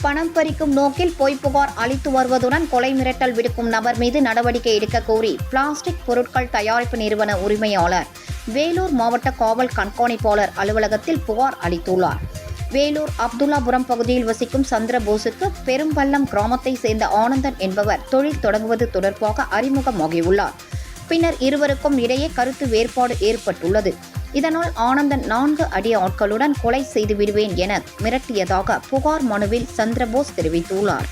பணம் பறிக்கும் நோக்கில் பொய் புகார் அளித்து வருவதுடன் கொலை மிரட்டல் விடுக்கும் நபர் மீது நடவடிக்கை எடுக்க கோரி பிளாஸ்டிக் பொருட்கள் தயாரிப்பு நிறுவன உரிமையாளர் வேலூர் மாவட்ட காவல் கண்காணிப்பாளர் அலுவலகத்தில் புகார் அளித்துள்ளார். வேலூர் அப்துல்லாபுரம் பகுதியில் வசிக்கும் சந்திரபோஸுக்கு பெரும்பள்ளம் கிராமத்தை சேர்ந்த ஆனந்தன் என்பவர் தொழில் தொடங்குவது தொடர்பாக அறிமுகமாகியுள்ளார். பின்னர் இருவருக்கும் இடையே கருத்து வேறுபாடு ஏற்பட்டுள்ளது. இதனால் ஆனந்தன் 4 அடி ஆட்களுடன் கொலை செய்து விடுவேன் என மிரட்டியதாக புகார் மனுவில் சந்திரபோஸ் தெரிவித்துள்ளார்.